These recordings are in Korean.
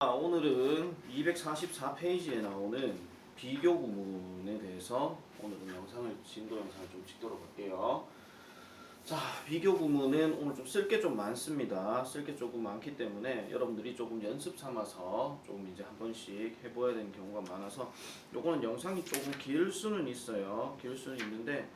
오늘은 244페이지에 나오는 비교 구문에 대해서 오늘은 진도 영상을 좀 찍도록 할게요. 자, 비교 구문은 오늘 좀 쓸 게 좀 많습니다. 쓸 게 조금 많기 때문에 여러분들이 조금 연습 삼아서 좀 이제 한 번씩 해봐야 되는 경우가 많아서 요거는 영상이 조금 길 수는 있어요. 길 수는 있는데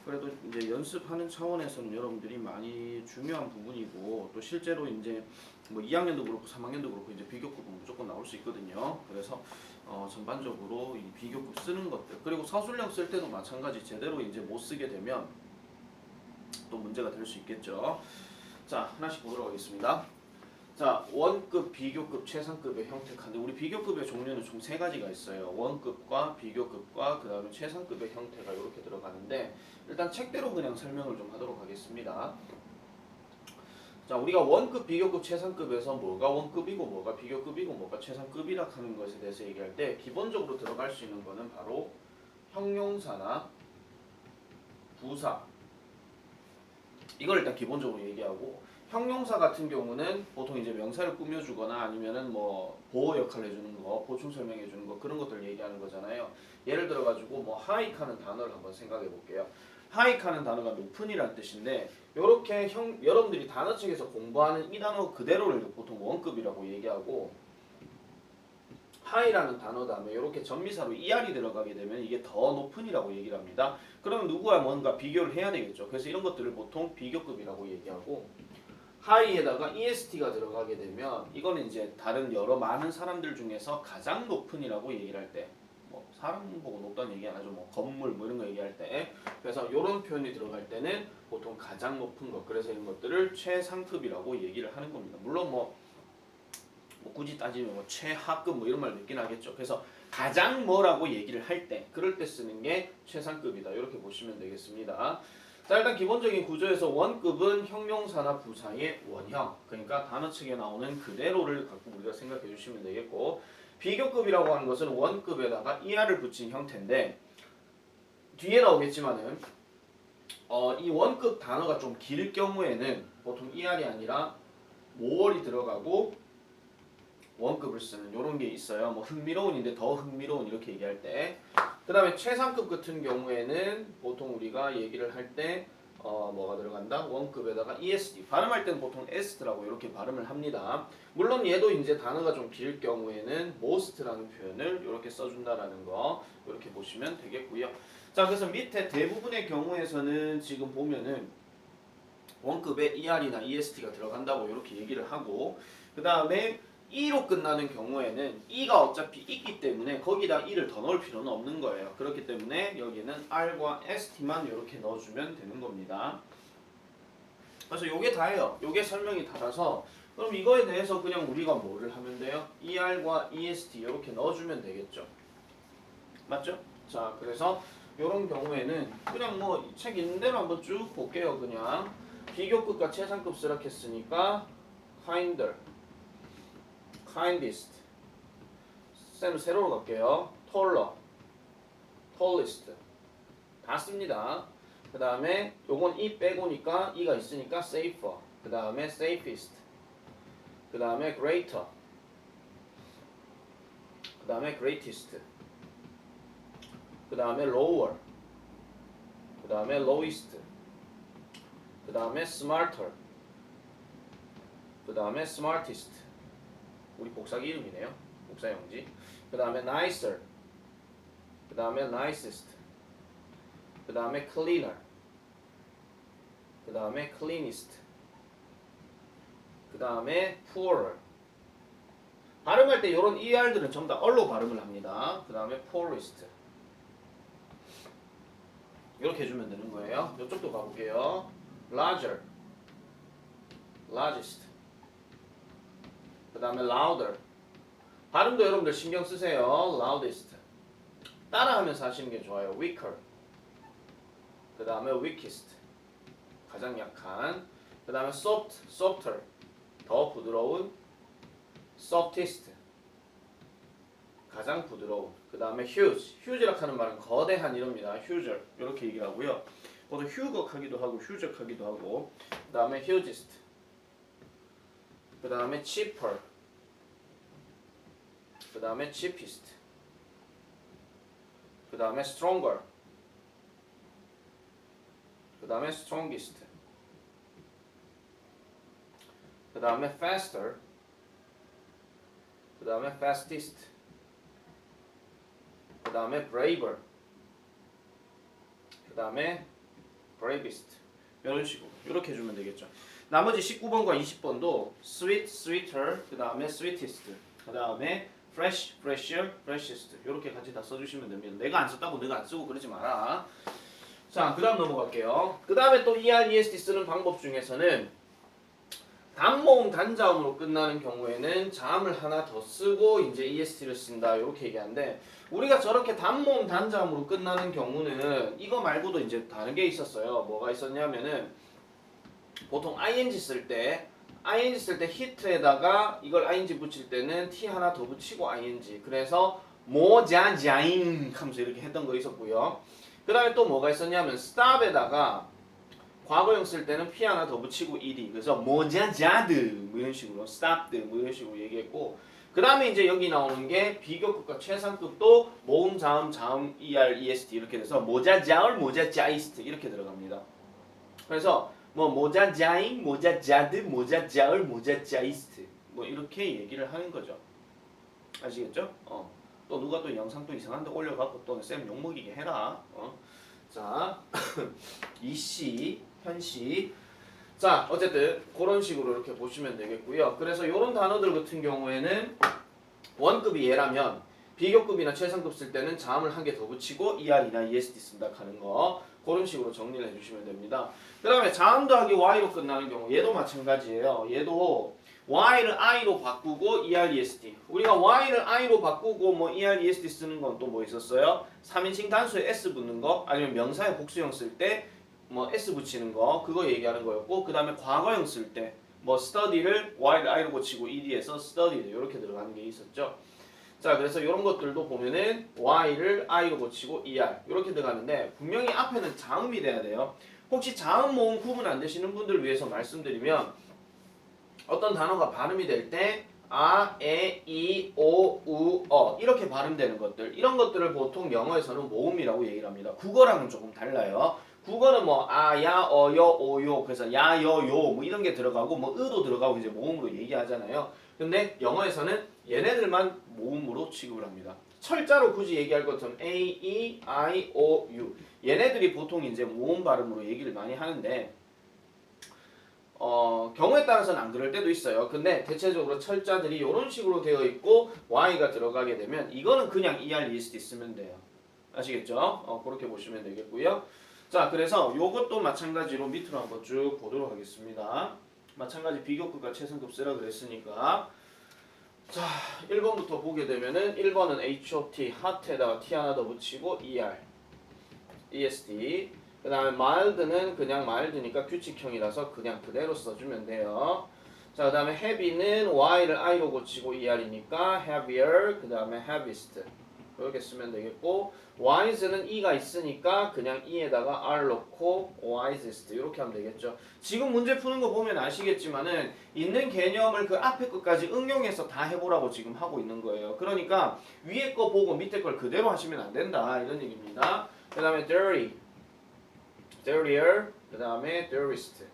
그래도 이제 연습하는 차원에서는 여러분들이 많이 중요한 부분이고 또 실제로 이제 뭐 2학년도 그렇고 3학년도 그렇고 이제 비교급은 무조건 나올 수 있거든요. 그래서 전반적으로 이 비교급 쓰는 것들 그리고 서술형 쓸 때도 마찬가지 제대로 이제 못 쓰게 되면 또 문제가 될 수 있겠죠. 자, 하나씩 보도록 하겠습니다. 자, 원급, 비교급, 최상급의 형태인데 우리 비교급의 종류는 총 세 가지가 있어요. 원급과 비교급과 그 다음에 최상급의 형태가 이렇게 들어가는데 일단 책대로 그냥 설명을 좀 하도록 하겠습니다. 자, 우리가 원급, 비교급, 최상급에서 뭐가 원급이고 뭐가 비교급이고 뭐가 최상급이라 하는 것에 대해서 얘기할 때 기본적으로 들어갈 수 있는 거는 바로 형용사나 부사 이걸 일단 기본적으로 얘기하고 형용사 같은 경우는 보통 이제 명사를 꾸며주거나 아니면은 뭐 보호 역할을 해주는 거, 보충 설명해주는 거 그런 것들 얘기하는 거잖아요. 예를 들어가지고 뭐 하이카는 단어를 한번 생각해 볼게요. 하이카는 단어가 높은이란 뜻인데 요렇게 여러분들이 단어책에서 공부하는 이 단어 그대로를 보통 원급이라고 얘기하고 하이라는 단어 다음에 이렇게 전미사로 ER이 들어가게 되면 이게 더 높은이라고 얘기를 합니다. 그러면 누구와 뭔가 비교를 해야 되겠죠. 그래서 이런 것들을 보통 비교급이라고 얘기하고 하이에다가 EST가 들어가게 되면 이거는 이제 다른 여러 많은 사람들 중에서 가장 높은이라고 얘기를 할 때 뭐 사람 보고 높다는 얘기 안 하죠. 뭐 건물 뭐 이런 거 얘기할 때 그래서 이런 표현이 들어갈 때는 보통 가장 높은 것 그래서 이런 것들을 최상급이라고 얘기를 하는 겁니다. 물론 뭐 굳이 따지면 뭐 최하급 뭐 이런 말도 있긴 하겠죠. 그래서 가장 뭐라고 얘기를 할 때 그럴 때 쓰는 게 최상급이다. 이렇게 보시면 되겠습니다. 자, 일단 기본적인 구조에서 원급은 형용사나 부사의 원형 그러니까 단어책에 나오는 그대로를 갖고 우리가 생각해 주시면 되겠고 비교급이라고 하는 것은 원급에다가 ER을 붙인 형태인데 뒤에 나오겠지만은 이 원급 단어가 좀 길 경우에는 보통 ER이 아니라 모월이 들어가고 원급을 쓰는 이런 게 있어요. 뭐 흥미로운인데 더 흥미로운 이렇게 얘기할 때. 그 다음에 최상급 같은 경우에는 보통 우리가 얘기를 할 때 뭐가 들어간다? 원급에다가 ESD 발음할 때는 보통 ESD라고 이렇게 발음을 합니다. 물론 얘도 이제 단어가 좀 길 경우에는 most라는 표현을 이렇게 써준다라는 거 이렇게 보시면 되겠고요. 자, 그래서 밑에 대부분의 경우에서는 지금 보면은 원급에 ER이나 EST가 들어간다고 이렇게 얘기를 하고 그 다음에 E로 끝나는 경우에는 E가 어차피 있기 때문에 거기다 E를 더 넣을 필요는 없는 거예요. 그렇기 때문에 여기는 R과 ST만 이렇게 넣어주면 되는 겁니다. 그래서 요게 다예요. 요게 설명이 다라서 그럼 이거에 대해서 그냥 우리가 뭐를 하면 돼요? ER과 EST 이렇게 넣어주면 되겠죠. 맞죠? 자, 그래서 요런 경우에는 그냥 뭐 책 있는 대로 한번 쭉 볼게요. 그냥 비교급과 최상급 쓰라 했으니까 kinder kindest 쌤 세로로 갈게요. taller, tallest 다 씁니다. 그 다음에 요건 E 빼고니까 E가 있으니까 safer 그 다음에 safest 그 다음에 greater 그 다음에 greatest 그 다음에 lower 그 다음에 lowest 그 다음에 smarter 그 다음에 smartest 우리 복사기 이름이네요. 복사용지. 그 다음에 nicer. 그 다음에 nicest. 그 다음에 cleaner. 그 다음에 cleanest. 그 다음에 poorer. 발음할 때 이런 ER들은 전부 다 얼로 발음을 합니다. 그 다음에 poorest. 이렇게 해주면 되는 거예요. 이쪽도 가볼게요. larger. largest. 그 다음에 louder 발음도 여러분들 신경 쓰세요. loudest 따라하면서 하시는 게 좋아요. weaker 그 다음에 weakest 가장 약한 그 다음에 soft, softer 더 부드러운 softest 가장 부드러운 그 다음에 huge huge라고 하는 말은 거대한 이럽니다. huger 이렇게 얘기를 하고요. 보통 huge 하기도 하고 huge 하기도 하고 그 다음에 hugest 그 다음에 cheaper 그 다음에 cheapest, 그 다음에 stronger, 그 다음에 strongest, 그 다음에 faster, 그 다음에 fastest, 그 다음에 braver, 그 다음에 bravest. 이런 식으로 이렇게 해주면 되겠죠. 나머지 19번과 20번도 sweet, sweeter, 그 다음에 sweetest, 그 다음에 fresh, fresher, freshest 이렇게 같이 다 써주시면 됩니다. 내가 안 썼다고 내가 안 쓰고 그러지 마라. 자, 그 다음 넘어갈게요. 그 다음에 또 ER-ESD 쓰는 방법 중에서는 단모음 단자음으로 끝나는 경우에는 자음을 하나 더 쓰고 이제 EST를 쓴다 이렇게 얘기하는데, 우리가 저렇게 단모음 단자음으로 끝나는 경우는 이거 말고도 이제 다른 게 있었어요. 뭐가 있었냐면은 보통 ing 쓸 때 히트에다가 이걸 ing 붙일 때는 t 하나 더 붙이고 ing, 그래서 모자자잉 하면서 이렇게 했던 거 있었고요. 그 다음에 또 뭐가 있었냐면 stop에다가 과거형 쓸 때는 p 하나 더 붙이고 ed, 그래서 모자자드 뭐 이런 식으로 stopped 뭐 이런 식으로 얘기했고, 그 다음에 이제 여기 나오는 게 비교급과 최상급도 모음 자음 자음 er est 이렇게 돼서 모자자얼 모자자이스트 이렇게 들어갑니다. 그래서 뭐 모자자잉 모자자드 모자자얼 모자자이스트 뭐 이렇게 얘기를 하는 거죠. 아시겠죠? 또 누가 또 영상 또 이상한데 올려갖고 또 쌤 욕먹이게 해라. 자 이씨 현씨. 자 어쨌든 그런 식으로 이렇게 보시면 되겠고요. 그래서 이런 단어들 같은 경우에는 원급이 얘라면 비교급이나 최상급 쓸 때는 자음을 한 개 더 붙이고 ER이나 ESD 쓴다 하는 거, 그런 식으로 정리를 해주시면 됩니다. 그 다음에 자음 더하기 Y로 끝나는 경우 얘도 마찬가지예요. 얘도 Y를 I로 바꾸고 ER-ESD. 우리가 Y를 I로 바꾸고 뭐 ER-ESD 쓰는 건 또 뭐 있었어요? 3인칭 단수에 S 붙는 거, 아니면 명사의 복수형 쓸 때 뭐 S 붙이는 거, 그거 얘기하는 거였고, 그 다음에 과거형 쓸 때 뭐 study를 Y를 I로 고치고 ED에서 studied 이렇게 들어가는 게 있었죠. 자, 그래서 이런 것들도 보면은 Y를 I로 고치고 ER 이렇게 들어가는데, 분명히 앞에는 자음이 돼야 돼요. 혹시 자음 모음 구분 안 되시는 분들을 위해서 말씀드리면, 어떤 단어가 발음이 될 때 아, 에, 이, 오, 우, 어 이렇게 발음되는 것들, 이런 것들을 보통 영어에서는 모음이라고 얘기를 합니다. 국어랑은 조금 달라요. 국어는 뭐 아, 야, 어, 여, 오, 요, 그래서 야, 여, 요 뭐 이런 게 들어가고 뭐 으도 들어가고 이제 모음으로 얘기하잖아요. 근데 영어에서는 얘네들만 모음으로 취급을 합니다. 철자로 굳이 얘기할 것 같으면 A, E, I, O, U 얘네들이 보통 이제 모음 발음으로 얘기를 많이 하는데, 경우에 따라서는 안 그럴 때도 있어요. 근데 대체적으로 철자들이 이런 식으로 되어 있고 Y가 들어가게 되면 이거는 그냥 ER-ESD 쓰면 돼요. 아시겠죠? 그렇게 보시면 되겠고요. 자, 그래서 요것도 마찬가지로 밑으로 한번 쭉 보도록 하겠습니다. 마찬가지 비교급과 최상급 쓰라 그랬으니까. 자, 1번부터 보게 되면은 1번은 HOT, hot에다가 T 하나 더 붙이고 ER, ESD. 그 다음에 mild는 그냥 mild니까 규칙형이라서 그냥 그대로 써주면 돼요. 자, 그 다음에 heavy는 Y를 I로 고치고 ER이니까 heavier, 그 다음에 heaviest 이렇게 쓰면 되겠고, wise는 E가 있으니까 그냥 E에다가 R 넣고 wisest 이렇게 하면 되겠죠. 지금 문제 푸는 거 보면 아시겠지만은 있는 개념을 그 앞에 것까지 응용해서 다 해보라고 지금 하고 있는 거예요. 그러니까 위에 거 보고 밑에 걸 그대로 하시면 안 된다 이런 얘기입니다. 그 다음에 dirty, dirtier, 그 다음에 dirtiest.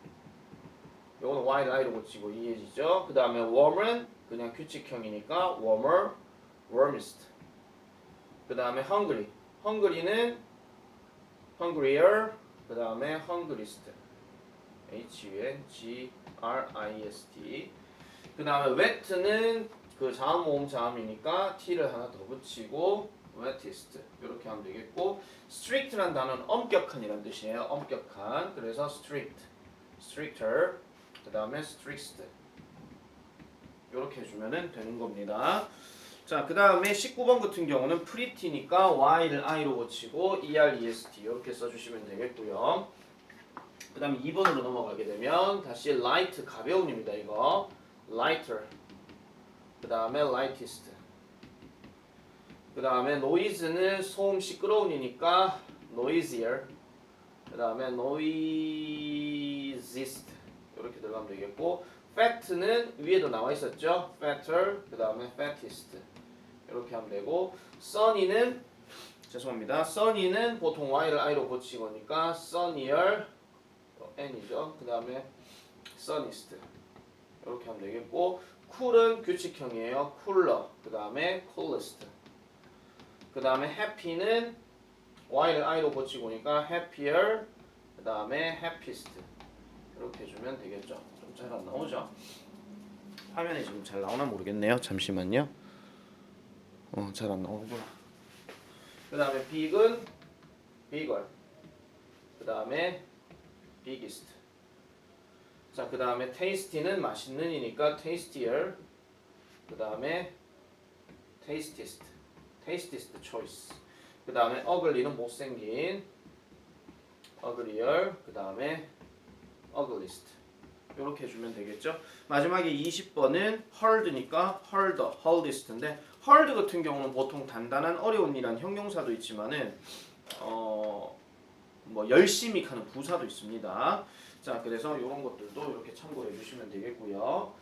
요거는 Y를 I로 고치고 이해지죠? 그 다음에 warm은 그냥 규칙형이니까 warmer, warmest. 그 다음에 hungry, hungry는 hungrier, 그 다음에 hungriest, H-U-N-G-R-I-S-T. 그 다음에 wet는 그 자음 모음 자음이니까 T를 하나 더 붙이고 wettest 이렇게 하면 되겠고, strict란 단어는 엄격한이라는 뜻이에요. 엄격한. 그래서 strict, stricter, 그 다음에 strictest 이렇게 해주면 되는 겁니다. 자, 그 다음에 19번 같은 경우는 pretty니까 Y를 I로 고치고 ER-EST 이렇게 써주시면 되겠고요. 그 다음에 2번으로 넘어가게 되면 다시 light, 가벼운입니다. 이거 lighter, 그 다음에 lightest. 그 다음에 noise는 소음 시끄러운이니까 noisier, 그 다음에 noisiest 이렇게 들어가면 되겠고, fat는 위에도 나와 있었죠. fatter, 그 다음에 fattest 이렇게 하면 되고 sunny는 죄송합니다. sunny는 보통 y를 i로 고친 거니까 sunnier n이죠. 그 다음에 sunniest 이렇게 하면 되겠고 cool은 규칙형이에요. cooler 그 다음에 coolest 그 다음에 happy는 y를 i로 고치고 오니까 happier 그 다음에 happiest 이렇게 해주면 되겠죠. 좀 잘 안 나오죠? 화면에 지금 잘 나오나 모르겠네요. 잠시만요. 잘 안 나오구나. 그 다음에 big은 bigger 그 다음에 biggest 자, 그 다음에 tasty는 맛있는 이니까 tastier 그 다음에 tastiest choice 그 다음에 ugly는 못생긴 uglier 그 다음에 ugliest 이렇게 해주면 되겠죠. 마지막에 20번은 hard니까 harder, hardest인데 hard 같은 경우는 보통 단단한 어려운 이란 형용사도 있지만은 뭐 열심히 하는 부사도 있습니다. 자, 그래서 이런 것들도 이렇게 참고해 주시면 되겠고요.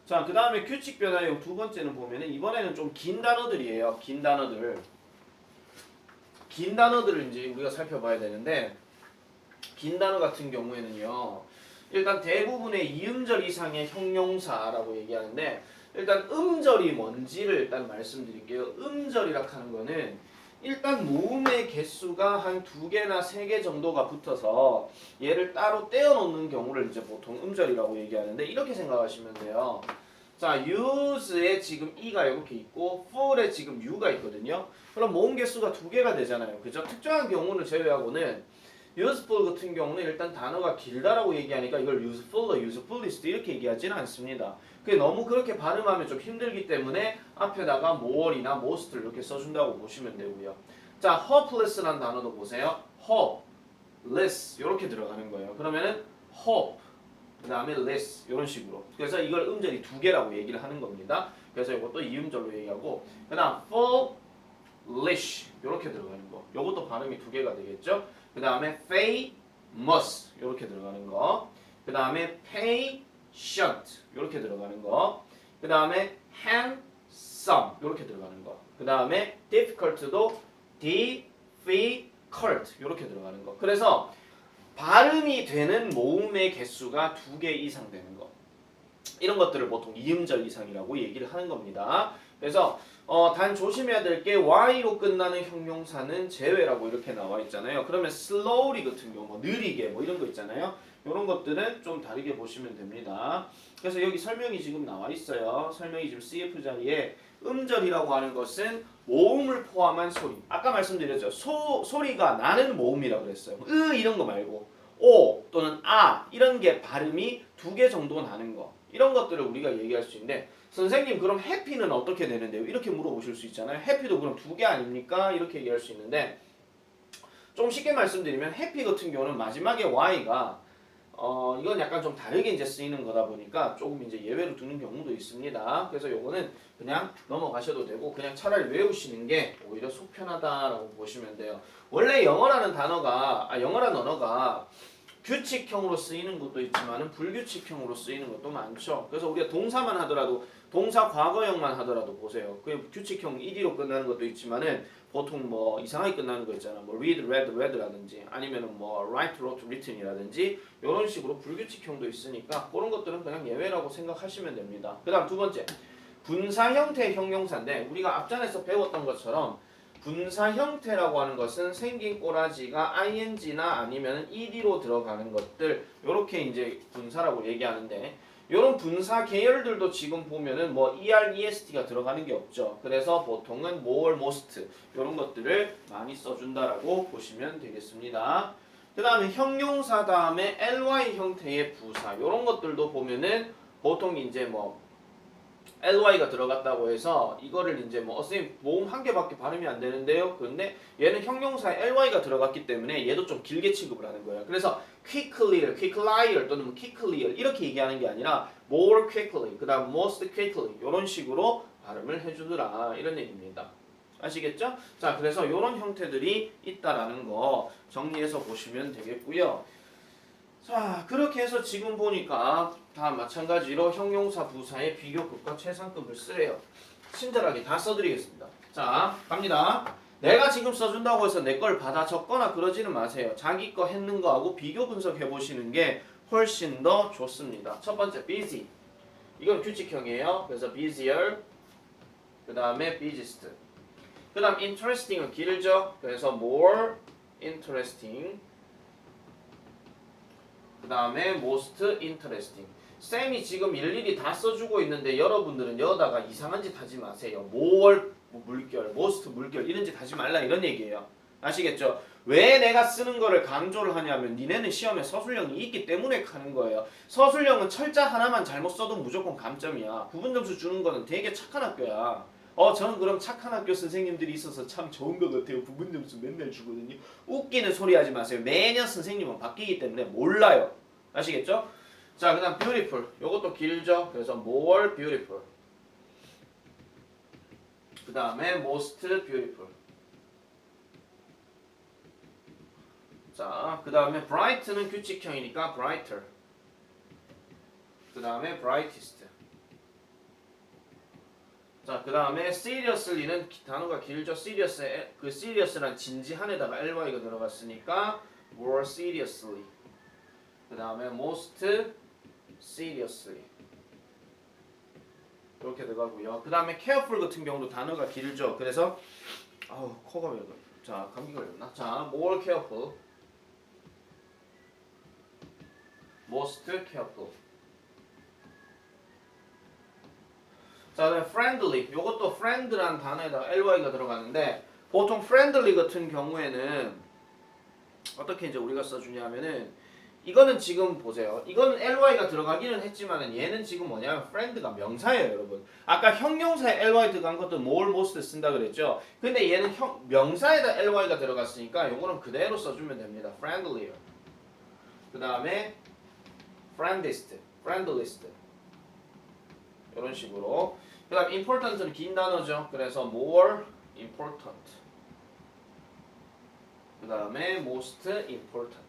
자, 그 다음에 규칙 변화형 두 번째는 보면은 이번에는 좀 긴 단어들이에요. 긴 단어들을 이제 우리가 살펴봐야 되는데 긴 단어 같은 경우에는요. 일단 대부분의 이음절 이상의 형용사라고 얘기하는데 일단 음절이 뭔지를 일단 말씀드릴게요. 음절이라 하는 거는 일단 모음의 개수가 한 2개나 3개 정도가 붙어서 얘를 따로 떼어놓는 경우를 이제 보통 음절이라고 얘기하는데 이렇게 생각하시면 돼요. 자, use에 지금 e가 이렇게 있고 for에 지금 u가 있거든요. 그럼 모음 개수가 2개가 되잖아요. 그죠? 특정한 경우를 제외하고는 useful 같은 경우는 일단 단어가 길다라고 얘기하니까 이걸 useful, usefulist 이렇게 얘기하지는 않습니다. 그게 너무 그렇게 발음하면 좀 힘들기 때문에 앞에다가 more이나 most를 이렇게 써준다고 보시면 되고요. 자, hopeless라는 단어도 보세요. hopeless 이렇게 들어가는 거예요. 그러면은 hope 그 다음에 less 이런 식으로. 그래서 이걸 음절이 2개라고 얘기를 하는 겁니다. 그래서 이것도 이음절로 얘기하고 그 다음 foolish 이렇게 들어가는 거. 이것도 발음이 2개가 되겠죠. 그 다음에 famous 이렇게 들어가는 거. 그 다음에 patient 이렇게 들어가는 거. 그 다음에 handsome 이렇게 들어가는 거. 그 다음에 difficult도 difficult 이렇게 들어가는 거. 그래서 발음이 되는 모음의 개수가 2개 이상 되는 거. 이런 것들을 보통 이음절 이상이라고 얘기를 하는 겁니다. 그래서 단 조심해야 될 게 y로 끝나는 형용사는 제외라고 이렇게 나와 있잖아요. 그러면 slowly 같은 경우 뭐 느리게 뭐 이런 거 있잖아요. 이런 것들은 좀 다르게 보시면 됩니다. 그래서 여기 설명이 지금 나와 있어요. 설명이 지금 CF 자리에 음절이라고 하는 것은 모음을 포함한 소리. 아까 말씀드렸죠. 소리가 나는 모음이라고 그랬어요. 이런 거 말고 오 또는 아 이런 게 발음이 2개 정도 나는 거. 이런 것들을 우리가 얘기할 수 있는데 선생님 그럼 해피는 어떻게 되는데요? 이렇게 물어보실 수 있잖아요. 해피도 그럼 2개 아닙니까? 이렇게 얘기할 수 있는데 좀 쉽게 말씀드리면 해피 같은 경우는 마지막에 y가 이건 약간 좀 다르게 이제 쓰이는 거다 보니까 조금 이제 예외로 두는 경우도 있습니다. 그래서 요거는 그냥 넘어가셔도 되고 그냥 차라리 외우시는 게 오히려 속 편하다라고 보시면 돼요. 원래 영어라는 언어가 규칙형으로 쓰이는 것도 있지만은 불규칙형으로 쓰이는 것도 많죠. 그래서 우리가 동사만 하더라도 동사 과거형만 하더라도 보세요. 그 규칙형 ed로 끝나는 것도 있지만은 보통 뭐 이상하게 끝나는 거 있잖아. 뭐 read, read라든지 아니면은 뭐 write, wrote, written이라든지 이런 식으로 불규칙형도 있으니까 그런 것들은 그냥 예외라고 생각하시면 됩니다. 그다음 두 번째 분사 형태의 형용사인데 우리가 앞전에서 배웠던 것처럼 분사 형태라고 하는 것은 생긴 꼬라지가 ing나 아니면 ed로 들어가는 것들 요렇게 이제 분사라고 얘기하는데 요런 분사 계열들도 지금 보면은 뭐 est가 들어가는 게 없죠. 그래서 보통은 more, most 요런 것들을 많이 써준다라고 보시면 되겠습니다. 그 다음에 형용사 다음에 ly 형태의 부사 요런 것들도 보면은 보통 이제 뭐 ly가 들어갔다고 해서 이거를 이제 뭐 선생님 모음 한 개밖에 발음이 안 되는데요. 그런데 얘는 형용사에 ly가 들어갔기 때문에 얘도 좀 길게 취급을 하는 거예요. 그래서 quickly를 quicklier 또는 quicklier 이렇게 얘기하는 게 아니라 more quickly 그다음 most quickly 이런 식으로 발음을 해주더라 이런 얘기입니다. 아시겠죠? 자, 그래서 이런 형태들이 있다라는 거 정리해서 보시면 되겠고요. 자, 그렇게 해서 지금 보니까 다 마찬가지로 형용사 부사의 비교급과 최상급을 쓰래요. 친절하게 다 써드리겠습니다. 자, 갑니다. 내가 지금 써준다고 해서 내 걸 받아 적거나 그러지는 마세요. 자기 거 했는 거하고 비교 분석해 보시는 게 훨씬 더 좋습니다. 첫 번째, busy. 이건 규칙형이에요. 그래서 busier. 그 다음에 busiest. 그 다음 interesting은 길죠. 그래서 more interesting. 그 다음에 most interesting. 쌤이 지금 일일이 다 써주고 있는데 여러분들은 여기다가 이상한 짓 하지 마세요. more 물결, most 물결 이런 짓 하지 말라 이런 얘기예요. 아시겠죠? 왜 내가 쓰는 거를 강조를 하냐면 니네는 시험에 서술형이 있기 때문에 하는 거예요. 서술형은 철자 하나만 잘못 써도 무조건 감점이야. 부분 점수 주는 거는 되게 착한 학교야. 저는 그럼 착한 학교 선생님들이 있어서 참 좋은 것 같아요. 부분 점수 맨날 주거든요. 웃기는 소리 하지 마세요. 매년 선생님은 바뀌기 때문에 몰라요. 아시겠죠? 자, 그 다음 beautiful. 요것도 길죠? 그래서 more beautiful. 그 다음에 most beautiful. 자, 그 다음에 bright는 규칙형이니까 brighter. 그 다음에 brightest. 자, 그 다음에 seriously는 단어가 길죠. serious에 그 serious란 진지한에다가 ly가 들어갔으니까 more seriously. 그 다음에 most seriously. 이렇게 들어가고요. 그 다음에 careful 같은 경우도 단어가 길죠. 그래서 코가 왜 그래? 자, 감기 걸렸나? 자, more careful. most careful. 자, 그다음에 friendly. 요것도 friend란 단어에다가 ly가 들어가는데 보통 friendly 같은 경우에는 어떻게 이제 우리가 써주냐면은 이거는 지금 보세요. 이건 ly가 들어가기는 했지만은 얘는 지금 뭐냐면 friend가 명사예요, 여러분. 아까 형용사에 ly 들어간 것도 more, most 쓴다 그랬죠. 근데 얘는 명사에다 ly가 들어갔으니까 요거는 그대로 써주면 됩니다. friendlier. 그 다음에 friendliest, friendliest. 이런 식으로. 그 다음 important는 긴 단어죠. 그래서 more important. 그 다음에 most important.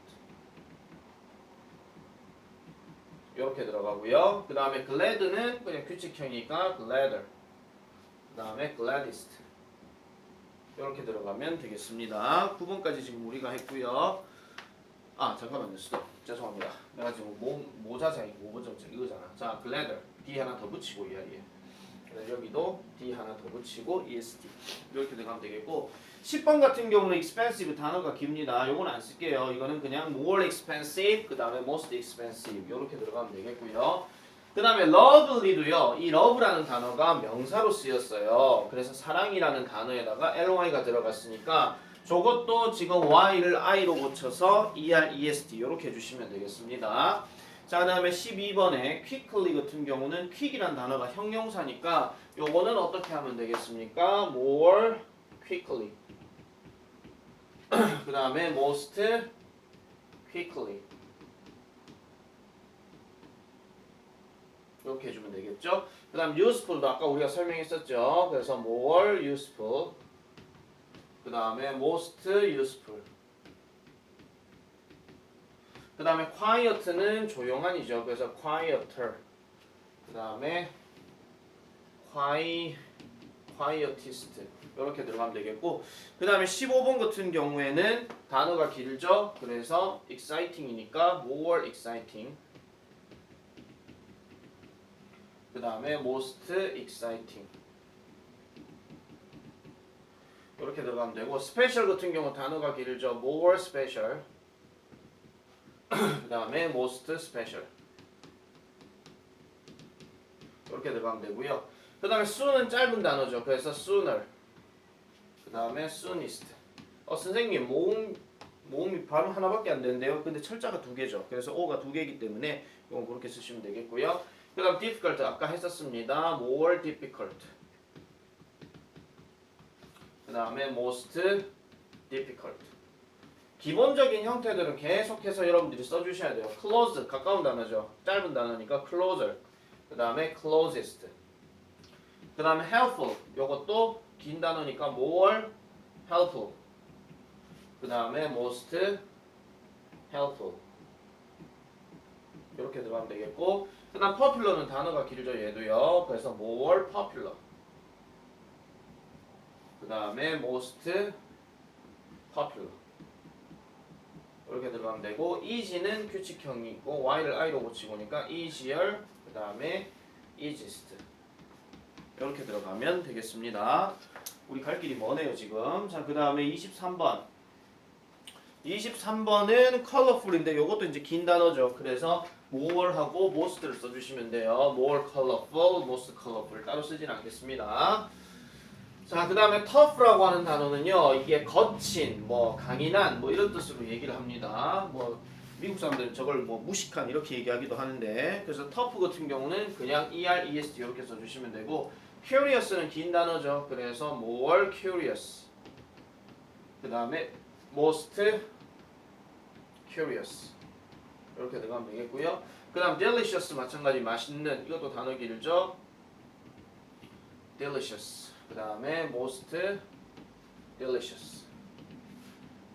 이렇게 들어가고요. 그 다음에 glad는 그냥 규칙형이니까 gladder. 그 다음에 gladdest. 이렇게 들어가면 되겠습니다. 9번까지 지금 우리가 했고요. 잠깐만요. 스톱. 죄송합니다. 내가 지금 모자장이 5번 정책 이거잖아. 자, gladder. D 하나 더 붙이고 이 자리에. 여기도 D 하나 더 붙이고 EST. 이렇게 들어가면 되겠고 10번 같은 경우는 expensive 단어가 깁니다. 요건 안 쓸게요. 이거는 그냥 more expensive 그 다음에 most expensive 이렇게 들어가면 되겠고요. 그 다음에 lovely도요. 이 love라는 단어가 명사로 쓰였어요. 그래서 사랑이라는 단어에다가 ly가 들어갔으니까 저것도 지금 y를 i로 고쳐서 est 이렇게 해주시면 되겠습니다. 자, 그 다음에 12번에 quickly 같은 경우는 quick이란 단어가 형용사니까 요거는 어떻게 하면 되겠습니까? more quickly. 그 다음에 most quickly. 이렇게 해주면 되겠죠? 그 다음 useful도 아까 우리가 설명했었죠? 그래서 more useful. 그 다음에 most useful. 그 다음에 quiet는 조용한이죠. 그래서 quieter. 그 다음에 quietest. 이렇게 들어가면 되겠고 그 다음에 15번 같은 경우에는 단어가 길죠. 그래서 exciting이니까 more exciting. 그 다음에 most exciting. 이렇게 들어가면 되고 special 같은 경우 단어가 길죠. more special. 그 다음에 most special. 이렇게 들어가면 되고요. 그 다음에 soon은 짧은 단어죠. 그래서 sooner. 그 다음에 soonest. 선생님 모음이 발음 하나밖에 안 되는데요. 근데 철자가 두 개죠. 그래서 O가 두 개이기 때문에 이건 그렇게 쓰시면 되겠고요. 그 다음 difficult 아까 했었습니다. more difficult. 그 다음에 most difficult. 기본적인 형태들은 계속해서 여러분들이 써주셔야 돼요. close 가까운 단어죠. 짧은 단어니까 closer. 그 다음에 closest. 그 다음에 helpful 요것도 긴 단어니까 more helpful. 그 다음에 most helpful. 이렇게 들어가면 되겠고 그 다음 popular는 단어가 길죠. 얘도요. 그래서 more popular. 그 다음에 most popular 이렇게 들어가면 되고 easy는 규칙형이 있고 y를 i로 고치고니까 easier 그 다음에 easiest 이렇게 들어가면 되겠습니다. 우리 갈 길이 머네요 지금. 자, 그 다음에 23번 23번은 colorful인데 요것도 이제 긴 단어죠. 그래서 more하고 most를 써주시면 돼요. more colorful, most colorful 따로 쓰진 않겠습니다. 자, 그 다음에 tough라고 하는 단어는요, 이게 거친, 뭐 강인한, 뭐 이런 뜻으로 얘기를 합니다. 뭐 미국 사람들은 저걸 뭐 무식한 이렇게 얘기하기도 하는데, 그래서 tough 같은 경우는 그냥 ER, EST 이렇게 써주시면 되고, curious는 긴 단어죠. 그래서 more curious. 그 다음에 most curious 이렇게 들어가면 되겠고요. 그 다음 delicious 마찬가지 맛있는 이것도 단어 길죠. delicious 그 다음에 most delicious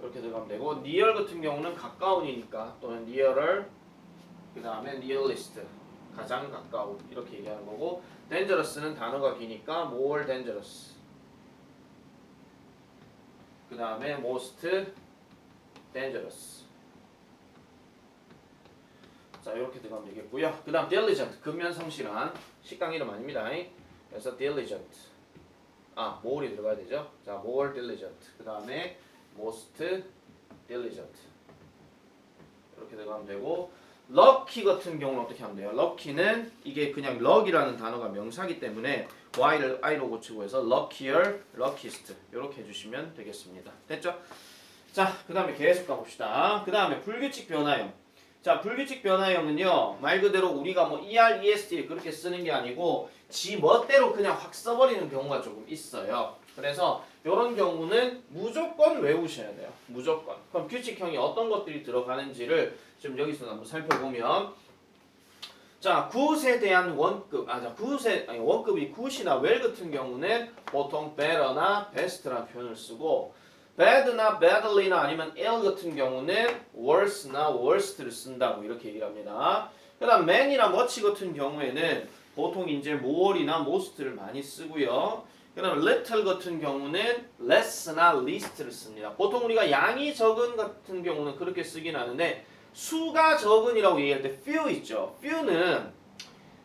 이렇게 들어가면 되고 near 같은 경우는 가까운이니까 또는 nearer 그 다음에 nearest 가장 가까운 이렇게 얘기하는 거고 dangerous는 단어가 기니까 more dangerous 그 다음에 most dangerous 자 이렇게 들어가면 되겠고요. 그 다음 diligent 근면성실한 식당 이름 아닙니다. 그래서 diligent more이 들어가야 되죠. 자 more diligent 그 다음에 most diligent 이렇게 들어가면 되고 lucky 같은 경우는 어떻게 하면 돼요? lucky는 이게 그냥 luck이라는 단어가 명사기 때문에 y를 i로 고치고 해서 luckier, luckiest 이렇게 해주시면 되겠습니다. 됐죠? 자, 그 다음에 계속 가봅시다. 그 다음에 불규칙 변화형. 자, 불규칙 변화형은요, 말 그대로 우리가 뭐 ER, EST 그렇게 쓰는 게 아니고 지 멋대로 그냥 확 써버리는 경우가 조금 있어요. 그래서 이런 경우는 무조건 외우셔야 돼요. 무조건. 그럼 규칙형이 어떤 것들이 들어가는지를 좀 여기서 한번 살펴보면 자, 굿에 대한 원급, 원급이 굿이나 well 같은 경우는 보통 better나 best라는 표현을 쓰고 bad나 badly나 아니면 ill 같은 경우는 worse나 worst를 쓴다고 이렇게 얘기를 합니다. 그 다음 man이나 much 같은 경우에는 보통 이제 more이나 most를 많이 쓰고요. 그 다음 little 같은 경우는 less나 least를 씁니다. 보통 우리가 양이 적은 같은 경우는 그렇게 쓰긴 하는데 수가 적은이라고 얘기할 때 few 있죠. few는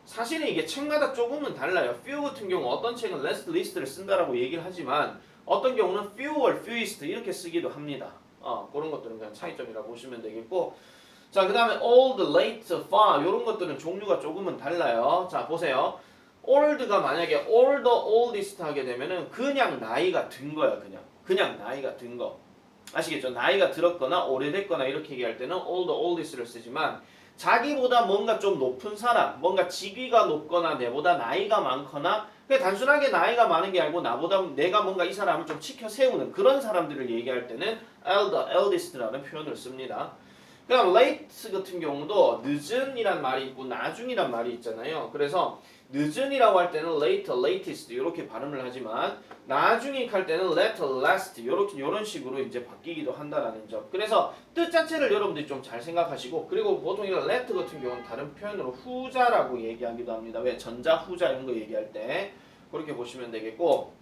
사실은 이게 책마다 조금은 달라요. few 같은 경우 어떤 책은 less, least를 쓴다라고 얘기를 하지만 어떤 경우는 fewer, fewest 이렇게 쓰기도 합니다. 그런 것들은 그냥 차이점이라고 보시면 되겠고 자, 그 다음에 old, late, far 이런 것들은 종류가 조금은 달라요. 자, 보세요. old가 만약에 older, oldest 하게 되면은 그냥 나이가 든 거야. 그냥 나이가 든 거. 아시겠죠? 나이가 들었거나 오래됐거나 이렇게 얘기할 때는 older, oldest를 쓰지만 자기보다 뭔가 좀 높은 사람, 뭔가 직위가 높거나 내보다 나이가 많거나 그냥 단순하게 나이가 많은 게 아니고 나보다 내가 뭔가 이 사람을 좀 치켜 세우는 그런 사람들을 얘기할 때는 elder, eldest라는 표현을 씁니다. 그다음 late 같은 경우도 늦은이란 말이 있고 나중이란 말이 있잖아요. 그래서 늦은이라고 할 때는 later, latest 이렇게 발음을 하지만 나중에 할 때는 later, last 이런 식으로 이제 바뀌기도 한다라는 점. 그래서 뜻 자체를 여러분들이 좀 잘 생각하시고 그리고 보통 이런 let 같은 경우는 다른 표현으로 후자라고 얘기하기도 합니다. 왜 전자, 후자 이런 거 얘기할 때 그렇게 보시면 되겠고.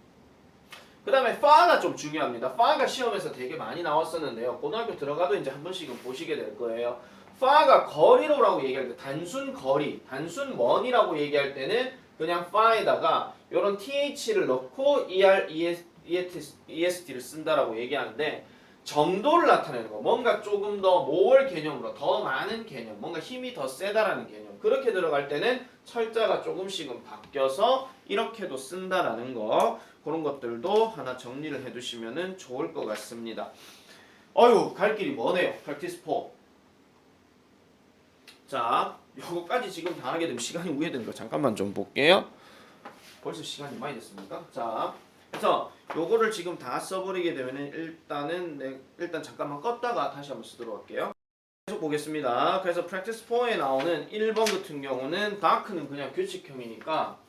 그 다음에 far가 좀 중요합니다. far가 시험에서 되게 많이 나왔었는데요. 고등학교 들어가도 이제 한 번씩은 보시게 될 거예요. far가 거리로라고 얘기할 때 단순 거리, 단순 먼이라고 얘기할 때는 그냥 far에다가 이런 th를 넣고 er, est를 쓴다라고 얘기하는데 정도를 나타내는 거, 뭔가 조금 더 more 개념으로 더 많은 개념, 뭔가 힘이 더 세다라는 개념 그렇게 들어갈 때는 철자가 조금씩은 바뀌어서 이렇게도 쓴다라는 거 그런 것들도 하나 정리를 해두시면 좋을 것 같습니다. 갈 길이 머네요. practice 4. 자, 요거까지 지금 다 하게 되면 시간이 우회되는 거 잠깐만 좀 볼게요. 벌써 시간이 많이 됐습니까? 자, 그래서 요거를 지금 다 써버리게 되면은 일단 잠깐만 껐다가 다시 한번 쓰도록 할게요. 계속 보겠습니다. 그래서 practice 4에 나오는 1번 같은 경우는 dark는 그냥 규칙형이니까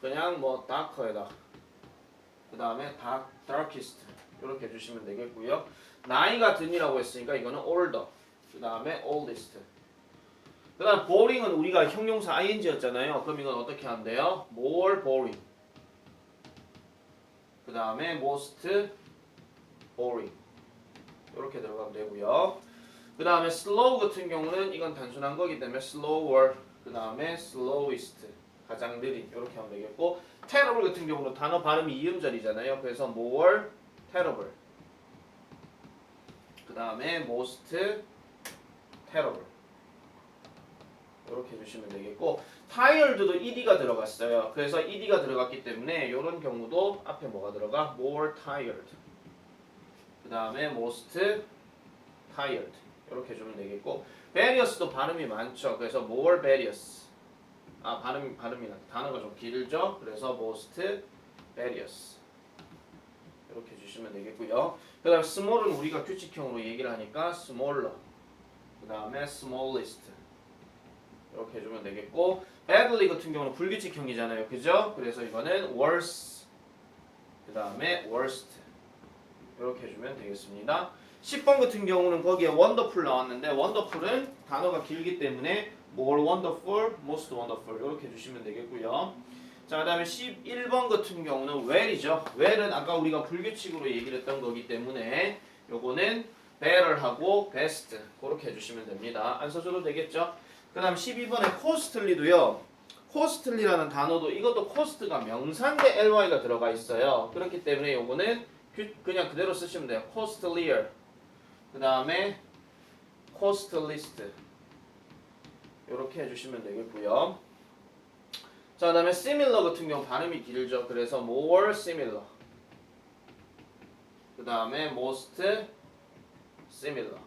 그냥 뭐 darker에다 그 다음에 darkest 이렇게 해주시면 되겠고요. 나이가 든이라고 했으니까 이거는 older 그 다음에 oldest 그 다음 boring은 우리가 형용사 ing였잖아요. 그럼 이건 어떻게 한대요? more boring 그 다음에 most boring 이렇게 들어가면 되고요. 그 다음에 slow 같은 경우는 이건 단순한 거기 때문에 slower 그 다음에 slowest 가장 느린 이렇게 하면 되겠고 terrible 같은 경우는 단어 발음이 이음절이잖아요. 그래서 more terrible 그 다음에 most terrible 이렇게 해주시면 되겠고 tired도 ed가 들어갔어요. 그래서 ed가 들어갔기 때문에 이런 경우도 앞에 뭐가 들어가? more tired 그 다음에 most tired 이렇게 해주면 되겠고 various도 발음이 많죠. 그래서 more various 발음이 단어가 좀 길죠. 그래서 most various 이렇게 해주시면 되겠고요. 그 다음에 small은 우리가 규칙형으로 얘기를 하니까 smaller 그 다음에 smallest 이렇게 해주면 되겠고 badly 같은 경우는 불규칙형이잖아요. 그죠? 그래서 이거는 worse 그 다음에 worst 이렇게 해주면 되겠습니다. 10번 같은 경우는 거기에 wonderful 나왔는데 wonderful은 단어가 길기 때문에 more wonderful, most wonderful 이렇게 해주시면 되겠고요. 자, 그 다음에 11번 같은 경우는 well이죠. well은 아까 우리가 불규칙으로 얘기를 했던 거기 때문에 요거는 better하고 best 그렇게 해주시면 됩니다. 안 써줘도 되겠죠? 그 다음 12번에 costly도요. costly라는 단어도 이것도 cost가 명사인데 ly가 들어가 있어요. 그렇기 때문에 요거는 그냥 그대로 쓰시면 돼요. costlier 그 다음에 costliest 이렇게 해주시면 되겠고요. 자, 그 다음에 similar 같은 경우 발음이 길죠. 그래서 more similar 그 다음에 most similar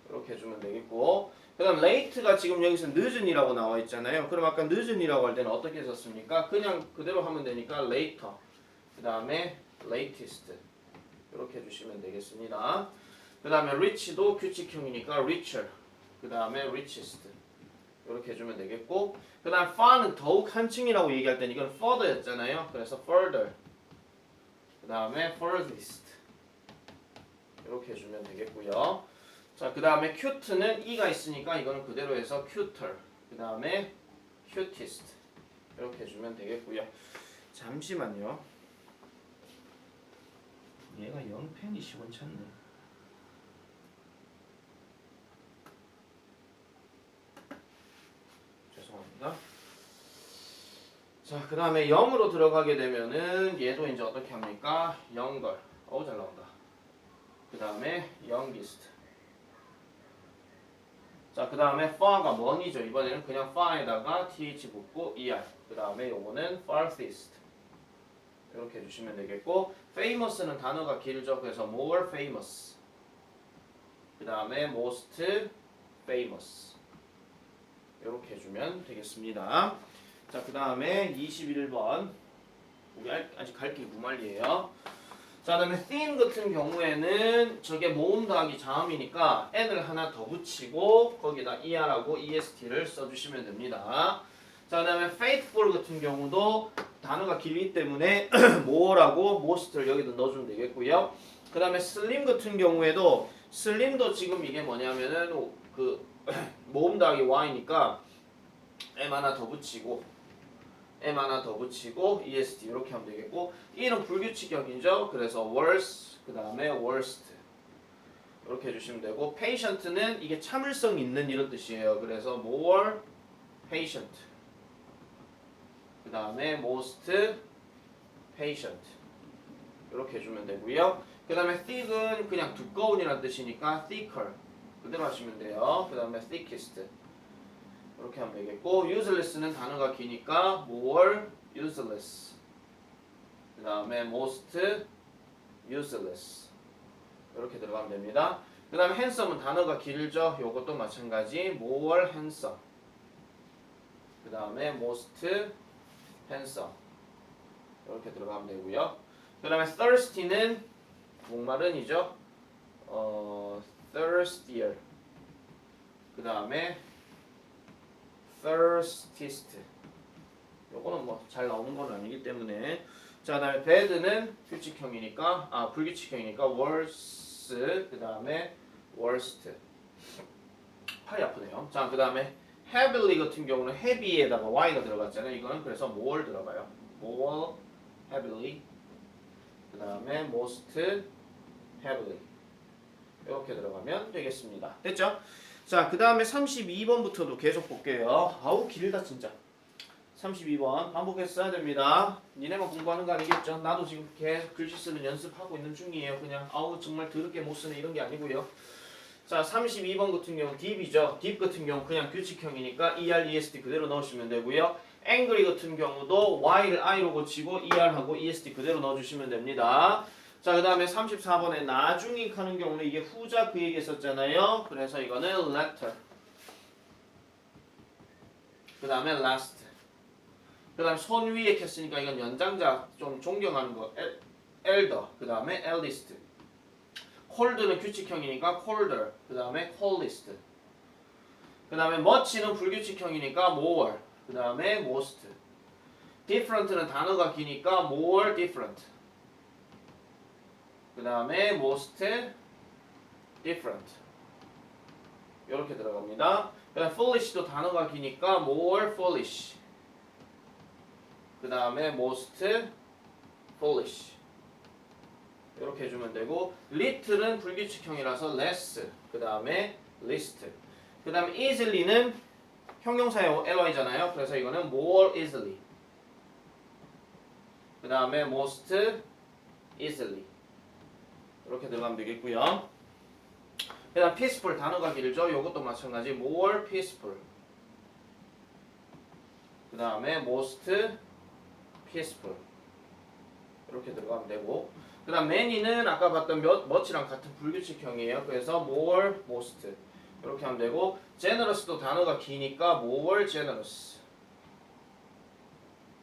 이렇게 해주면 되겠고 그 다음 late가 지금 여기서 늦은이라고 나와 있잖아요. 그럼 아까 늦은이라고 할 때는 어떻게 썼습니까? 그냥 그대로 하면 되니까 later 그 다음에 latest 이렇게 해주시면 되겠습니다. 그 다음에 rich도 규칙형이니까 richer 그 다음에 richest 이렇게 해주면 되겠고 그 다음 far는 더욱 한층이라고 얘기할 때는 이건 further였잖아요. 그래서 further 그 다음에 furthest 이렇게 해주면 되겠고요. 자, 그 다음에 cute는 e가 있으니까 이거는 그대로 해서 cuter 그 다음에 cutest 이렇게 해주면 되겠고요. 잠시만요. 얘가 영펜이 시원찮네. 죄송합니다. 자, 그 다음에 0으로 들어가게 되면은 얘도 이제 어떻게 합니까? younger. 어우, 잘 나온다. 그 다음에 youngest. 자, 그 다음에 far가 mon이죠. 이번에는 그냥 far에다가 th 붙고 er. 그 다음에 요거는 farthest. 이렇게 해주시면 되겠고 famous는 단어가 길죠. 그래서 more famous 그 다음에 most famous 이렇게 해주면 되겠습니다. 자, 그 다음에 21번 우리 아직 갈 길 무말리에요. 자, 그 다음에 theme 같은 경우에는 저게 모음 더하기 자음이니까 n을 하나 더 붙이고 거기다 er하고 est를 써주시면 됩니다. 자, 그 다음에 faithful 같은 경우도 단어가 길기 때문에 more하고 most를 여기다 넣어주면 되겠고요. 그 다음에 slim 같은 경우에도 slim도 지금 이게 뭐냐면은 그 모음 더하기 y니까 m 하나 더 붙이고 est 이렇게 하면 되겠고 e는 불규칙형이죠. 그래서 worse 그 다음에 worst 이렇게 해주시면 되고 patient는 이게 참을성 있는 이런 뜻이에요. 그래서 more patient 그 다음에 most patient 이렇게 해주면 되고요. 그 다음에 thick은 그냥 두꺼운이라는 뜻이니까 thicker 그대로 하시면 돼요. 그 다음에 thickest 이렇게 하면 되겠고 useless는 단어가 기니까 more useless 그 다음에 most useless 이렇게 들어가면 됩니다. 그 다음에 handsome은 단어가 길죠. 요것도 마찬가지 more handsome 그 다음에 most handsome 이렇게 들어가면 되고요. 그 다음에 thirsty는 목마른이죠. thirstier 그 다음에 thirstiest 요거는 뭐 잘 나오는 건 아니기 때문에 자, 그다음에 bad는 규칙형이니까 불규칙형이니까 worse 그 다음에 worst 팔이 아프네요. 자, 그 다음에 heavily 같은 경우는 heavy에다가 y가 들어갔잖아요. 이거는 그래서 more 들어가요. more heavily 그 다음에 most heavily 이렇게 들어가면 되겠습니다. 됐죠? 자, 그 다음에 32번부터도 계속 볼게요. 아우 길다 진짜. 32번 반복해서 써야 됩니다. 니네만 공부하는 거 아니겠죠? 나도 지금 계속 글씨 쓰는 연습하고 있는 중이에요. 그냥 아우 정말 더럽게 못 쓰네 이런 게 아니고요. 자, 32번 같은 경우 딥이죠. 딥 같은 경우 그냥 규칙형이니까 ER, EST 그대로 넣으시면 되고요. angry 같은 경우도 Y를 I로 고치고 ER하고 EST 그대로 넣어주시면 됩니다. 자, 그 다음에 34번에 나중에 하는 경우는 이게 후자 그 얘기 했었잖아요. 그래서 이거는 latter. 그 다음에 last. 그 다음에 손 위에 켰으니까 이건 연장자 좀 존경하는 거. elder. 그 다음에 eldest. cold는 규칙형이니까 colder. 그 다음에 coldest. 그 다음에 much는 불규칙형이니까 more. 그 다음에 most. different는 단어가 기니까 more different. 그 다음에 most different 이렇게 들어갑니다. 그 다음 foolish도 단어가 기니까 more foolish. 그 다음에 most foolish 이렇게 해주면 되고 little은 불규칙형이라서 less. 그 다음에 least. 그 다음에 easily는 형용사의 ly잖아요. 그래서 이거는 more easily. 그 다음에 most easily 이렇게 들어가면 되겠고요. 그 다음 peaceful 단어가 길죠. 이것도 마찬가지 more peaceful. 그 다음에 most peaceful 이렇게 들어가면 되고 그 다음 many는 아까 봤던 much랑 같은 불규칙형이에요. 그래서 more, most 이렇게 하면 되고 generous도 단어가 기니까 more generous.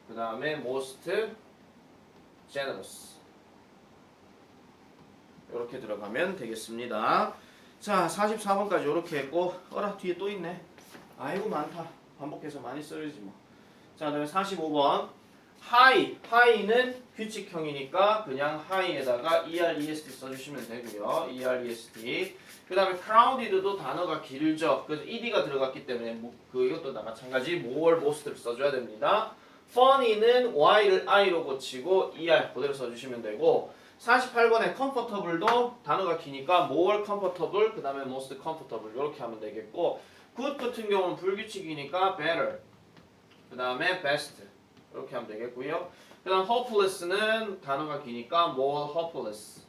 그 다음에 most generous 이렇게 들어가면 되겠습니다. 자, 44번까지 이렇게 했고 어라 뒤에 또 있네. 아이고 많다. 반복해서 많이 써야지 뭐. 자, 그다음에 45번 high는 규칙형이니까 그냥 high에다가 ER-EST 써주시면 되고요. ER-EST. 그 다음에 crowded도 단어가 길죠. 그래서 ed가 들어갔기 때문에 이것도 마찬가지 more, most를 써줘야 됩니다. funny는 y를 i로 고치고 er 그대로 써주시면 되고 48번에 comfortable도 단어가 기니까 more comfortable 그 다음에 most comfortable 이렇게 하면 되겠고 good 같은 경우는 불규칙이니까 better 그 다음에 best 이렇게 하면 되겠고요. 그 다음 hopeless는 단어가 기니까 more hopeless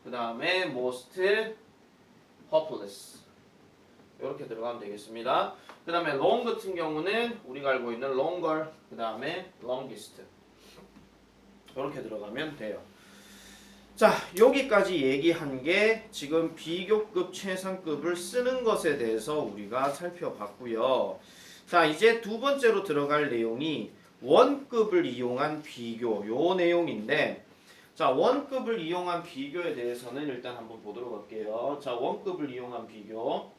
그 다음에 most hopeless 이렇게 들어가면 되겠습니다. 그 다음에 long 같은 경우는 우리가 알고 있는 longer 그 다음에 longest 이렇게 들어가면 돼요. 자, 여기까지 얘기한 게 지금 비교급 최상급을 쓰는 것에 대해서 우리가 살펴봤고요. 자, 이제 두 번째로 들어갈 내용이 원급을 이용한 비교 요 내용인데 자, 원급을 이용한 비교에 대해서는 일단 한번 보도록 할게요. 자, 원급을 이용한 비교.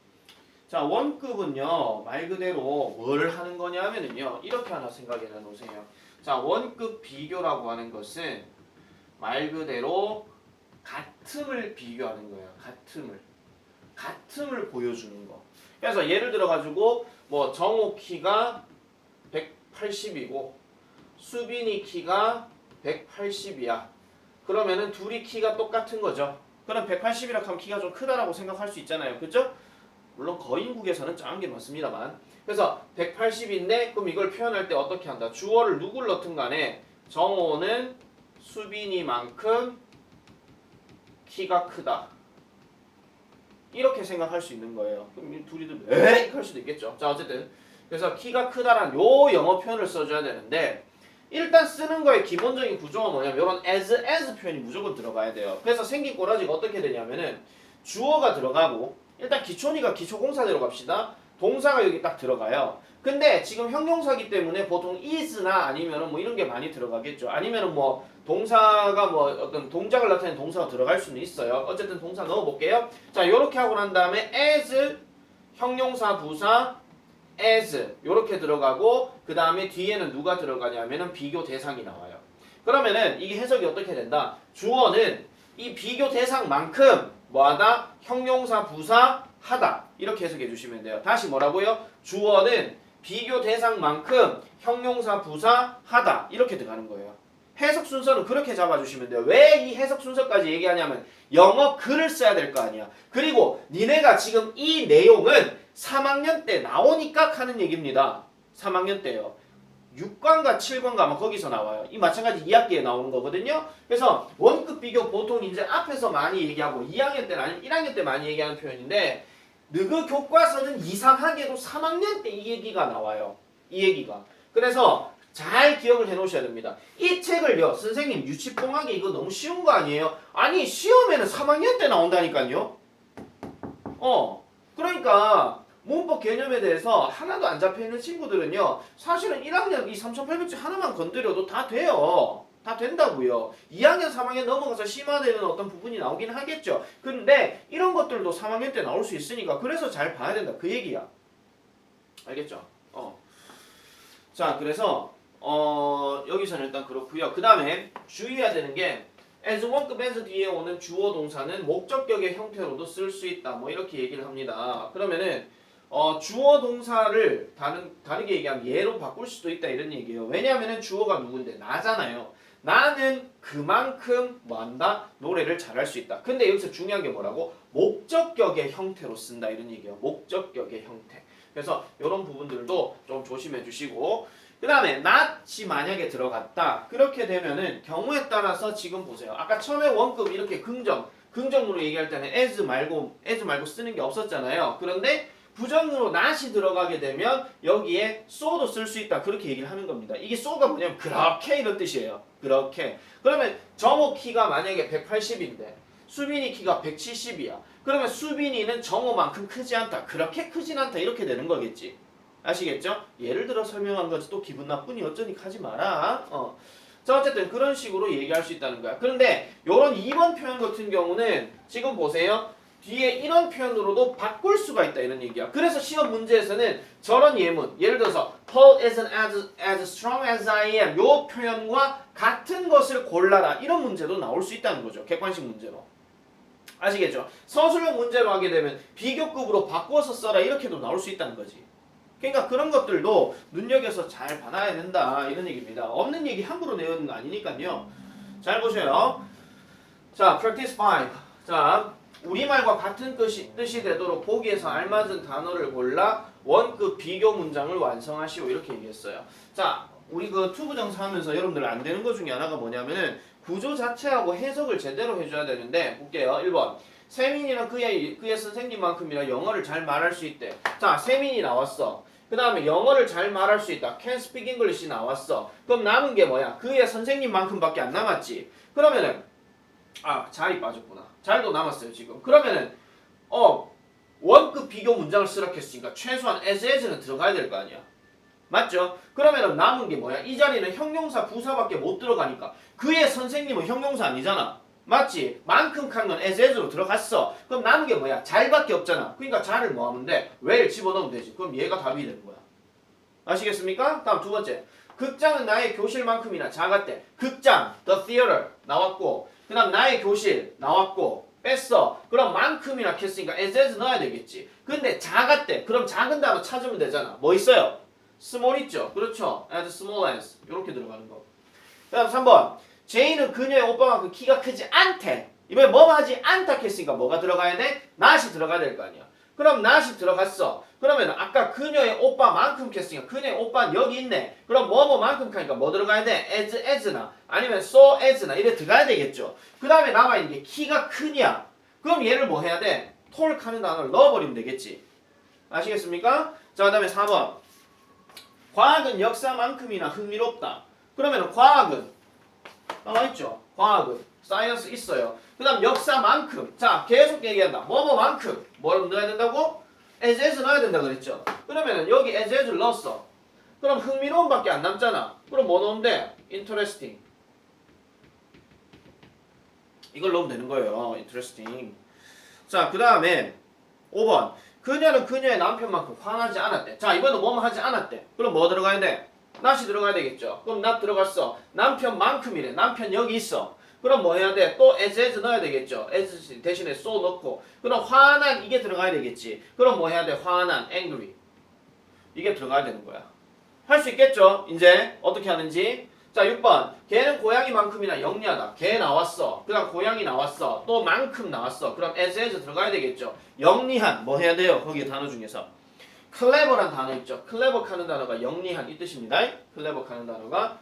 자, 원급은요 말 그대로 뭘 하는 거냐면은요 이렇게 하나 생각해 놓으세요. 자, 원급 비교라고 하는 것은 말 그대로 같음을 비교하는 거예요. 같음을 보여주는 거. 그래서 예를 들어 가지고 뭐 정호 키가 180이고 수빈이 키가 180이야. 그러면은 둘이 키가 똑같은 거죠. 그럼 180이라고 하면 키가 좀 크다라고 생각할 수 있잖아요. 그죠? 물론 거인국에서는 작은 게 많습니다만. 그래서 180인데 그럼 이걸 표현할 때 어떻게 한다? 주어를 누굴 넣든 간에 정호는 수빈이만큼 키가 크다. 이렇게 생각할 수 있는 거예요. 그럼 둘이도 에이 할 수도 있겠죠. 자, 어쨌든 그래서 키가 크다란 요 영어 표현을 써줘야 되는데 일단 쓰는 거의 기본적인 구조가 뭐냐면 이런 as 표현이 무조건 들어가야 돼요. 그래서 생긴 꼬라지가 어떻게 되냐면은 주어가 들어가고 일단 기초니까 기초공사대로 갑시다. 동사가 여기 딱 들어가요. 근데 지금 형용사기 때문에 보통 is나 아니면은 뭐 이런 게 많이 들어가겠죠. 아니면은 뭐 동사가 뭐 어떤 동작을 나타내는 동사가 들어갈 수는 있어요. 어쨌든 동사 넣어볼게요. 자, 요렇게 하고 난 다음에 as 형용사 부사 as 요렇게 들어가고 그 다음에 뒤에는 누가 들어가냐면은 비교 대상이 나와요. 그러면은 이게 해석이 어떻게 된다? 주어는 이 비교 대상만큼 뭐하다? 형용사 부사 하다 이렇게 해석해 주시면 돼요. 다시 뭐라고요? 주어는 비교 대상만큼 형용사 부사 하다 이렇게 들어가는 거예요. 해석 순서는 그렇게 잡아주시면 돼요. 왜 이 해석 순서까지 얘기하냐면 영어 글을 써야 될 거 아니야. 그리고 니네가 지금 이 내용은 3학년 때 나오니까 하는 얘기입니다. 3학년 때요. 6관과 7관과 아마 거기서 나와요. 이 마찬가지 2학기에 나오는 거거든요. 그래서 원급 비교 보통 이제 앞에서 많이 얘기하고 2학년 때는 아니면 1학년 때 많이 얘기하는 표현인데 너그 교과서는 이상하게도 3학년 때 이 얘기가 나와요. 이 얘기가. 그래서 잘 기억을 해 놓으셔야 됩니다. 이 책을요. 선생님 유치뽕하기 이거 너무 쉬운 거 아니에요? 아니 시험에는 3학년 때 나온다니까요. 그러니까 문법 개념에 대해서 하나도 안 잡혀있는 친구들은요. 사실은 1학년 이 3,800字하나만 건드려도 다 돼요. 다 된다고요. 2학년, 3학년 넘어가서 심화되는 어떤 부분이 나오긴 하겠죠. 근데 이런 것들도 3학년 때 나올 수 있으니까 그래서 잘 봐야 된다. 그 얘기야. 알겠죠? 자, 그래서 여기서는 일단 그렇고요. 그 다음에 주의해야 되는 게 as 원급 as 뒤에 오는 주어 동사는 목적격의 형태로도 쓸 수 있다. 뭐 이렇게 얘기를 합니다. 그러면은 주어 동사를 다르게 얘기하면 얘로 바꿀 수도 있다 이런 얘기예요. 왜냐하면은 주어가 누군데? 나잖아요. 나는 그만큼 뭐한다? 노래를 잘할 수 있다. 근데 여기서 중요한 게 뭐라고? 목적격의 형태로 쓴다 이런 얘기예요. 목적격의 형태. 그래서 이런 부분들도 좀 조심해 주시고 그 다음에 not이 만약에 들어갔다. 그렇게 되면은 경우에 따라서 지금 보세요. 아까 처음에 원급 이렇게 긍정으로 얘기할 때는 as 말고 쓰는 게 없었잖아요. 그런데 부정으로 not이 들어가게 되면 여기에 so도 쓸 수 있다. 그렇게 얘기를 하는 겁니다. 이게 so가 뭐냐면 그렇게 이런 뜻이에요. 그렇게. 그러면 정호 키가 만약에 180인데 수빈이 키가 170이야. 그러면 수빈이는 정호만큼 크지 않다. 그렇게 크진 않다. 이렇게 되는 거겠지. 아시겠죠? 예를 들어 설명한 거지 또 기분 나쁘니 어쩌니 하지 마라. 자 어쨌든 그런 식으로 얘기할 수 있다는 거야. 그런데 요런 2번 표현 같은 경우는 지금 보세요. 뒤에 이런 표현으로도 바꿀 수가 있다 이런 얘기야. 그래서 시험 문제에서는 저런 예문 예를 들어서 Paul isn't as strong as I am 요 표현과 같은 것을 골라라 이런 문제도 나올 수 있다는 거죠. 객관식 문제로. 아시겠죠? 서술형 문제로 하게 되면 비교급으로 바꿔서 써라 이렇게도 나올 수 있다는 거지. 그러니까 그런 것들도 눈여겨서 잘 봐놔야 된다 이런 얘기입니다. 없는 얘기 함부로 내는 거 아니니까요. 잘 보셔요. 자, practice 5. 자, 우리말과 같은 뜻이 되도록 보기에서 알맞은 단어를 골라 원급 비교 문장을 완성하시오 이렇게 얘기했어요. 자, 우리 그 투부정사 하면서 여러분들 안 되는 것 중에 하나가 뭐냐면은 구조 자체하고 해석을 제대로 해줘야 되는데 볼게요. 1번. 세민이는 그의 선생님만큼이나 영어를 잘 말할 수 있대. 자, 세민이 나왔어. 그 다음에 영어를 잘 말할 수 있다. Can speak English 나왔어. 그럼 남은 게 뭐야? 그의 선생님만큼밖에 안 남았지. 그러면은 잘이 빠졌구나. 잘도 남았어요 지금. 그러면은 원급 비교 문장을 쓰라 했으니까 최소한 as는 들어가야 될 거 아니야. 맞죠? 그러면은 남은 게 뭐야? 이 자리는 형용사 부사밖에 못 들어가니까 그의 선생님은 형용사 아니잖아. 맞지? 만큼 칸 건 as로 들어갔어. 그럼 남은 게 뭐야? 잘밖에 없잖아. 그러니까 잘을 뭐 하면 돼? where 집어넣으면 되지. 그럼 얘가 답이 되는 거야. 아시겠습니까? 다음 두 번째. 극장은 나의 교실만큼이나 작았대. 극장, the theater 나왔고 그 다음 나의 교실 나왔고 뺐어. 그럼 만큼이나 했으니까 as 넣어야 되겠지. 근데 작았대. 그럼 작은 단어 찾으면 되잖아. 뭐 있어요? small 있죠? 그렇죠? as small as 이렇게 들어가는 거. 그 다음 3번. 제이는 그녀의 오빠만큼 키가 크지 않대. 이번에 뭐 하지 않다 했으니까 뭐가 들어가야 돼? not이 들어가야 될 거 아니야. 그럼 not이 들어갔어. 그러면 아까 그녀의 오빠만큼 했으니까 그녀의 오빠는 여기 있네. 그럼 뭐뭐만큼 하니까 뭐 들어가야 돼? as나 아니면 so as나 이래 들어가야 되겠죠. 그 다음에 남아있는 게 키가 크냐. 그럼 얘를 뭐 해야 돼? tall 하는 단어를 넣어버리면 되겠지. 아시겠습니까? 자, 그 다음에 4번. 과학은 역사만큼이나 흥미롭다. 그러면 과학은 나와있죠. 과학은 사이언스 있어요. 그 다음 역사만큼. 자, 계속 얘기한다. 뭐뭐만큼. 뭐를 넣어야 된다고? as 넣어야 된다 그랬죠. 그러면은 여기 as를 넣었어. 그럼 흥미로운 밖에 안 남잖아. 그럼 뭐 넣으면 돼? interesting. 이걸 넣으면 되는 거예요. interesting. 자, 그 다음에 5번. 그녀는 그녀의 남편만큼 화나지 않았대. 자, 이번에는 뭐뭐 하지 않았대. 그럼 뭐 들어가야 돼? not이 들어가야 되겠죠. 그럼 not 들어갔어. 남편만큼이래. 남편 여기 있어. 그럼 뭐 해야 돼? 또 as 넣어야 되겠죠. as 대신에 so 넣고. 그럼 화난 이게 들어가야 되겠지. 그럼 뭐 해야 돼? 화난 angry. 이게 들어가야 되는 거야. 할 수 있겠죠? 이제 어떻게 하는지. 자 6번 걔는 고양이만큼이나 영리하다. 걔 나왔어. 그 다음 고양이 나왔어. 또 만큼 나왔어. 그럼 as 들어가야 되겠죠. 영리한 뭐 해야 돼요? 거기 단어 중에서 clever란 단어 있죠. clever하는 단어가 영리한 이 뜻입니다. clever하는 단어가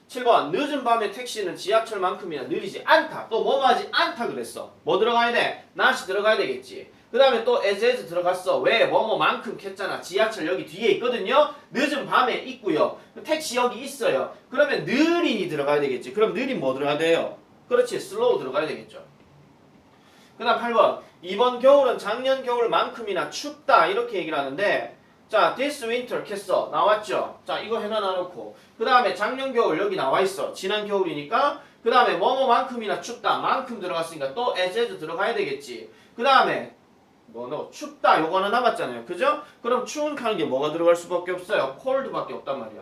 7번 늦은 밤에 택시는 지하철만큼이나 느리지 않다. 또 뭐뭐하지 않다 그랬어. 뭐 들어가야 돼? not이 들어가야 되겠지. 그 다음에 또 as 들어갔어. 왜? 뭐뭐만큼 캤잖아. 지하철 여기 뒤에 있거든요. 늦은 밤에 있고요. 택시 여기 있어요. 그러면 느린이 들어가야 되겠지. 그럼 느린 뭐 들어가야 돼요? 그렇지. slow 들어가야 되겠죠. 그 다음 8번 이번 겨울은 작년 겨울만큼이나 춥다. 이렇게 얘기를 하는데 자, this winter 캤어. 나왔죠? 자, 이거 해놔 놔놓고 그 다음에 작년 겨울 여기 나와있어. 지난 겨울이니까 그 다음에 뭐뭐만큼이나 춥다. 만큼 들어갔으니까 또 as 들어가야 되겠지. 그 다음에 너 춥다 요거 하나 남았잖아요. 그죠? 그럼 추운 하는 게 뭐가 들어갈 수밖에 없어요? cold밖에 없단 말이야.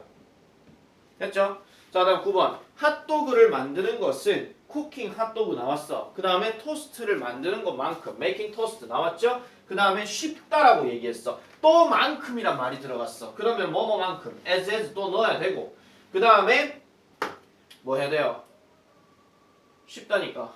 됐죠? 자, 다음 9번 핫도그를 만드는 것은 쿠킹 핫도그 나왔어. 그 다음에 토스트를 만드는 것만큼 making toast 나왔죠? 그 다음에 쉽다라고 얘기했어. 또 만큼이란 말이 들어갔어. 그러면 뭐뭐만큼 as 또 넣어야 되고 그 다음에 뭐 해야 돼요? 쉽다니까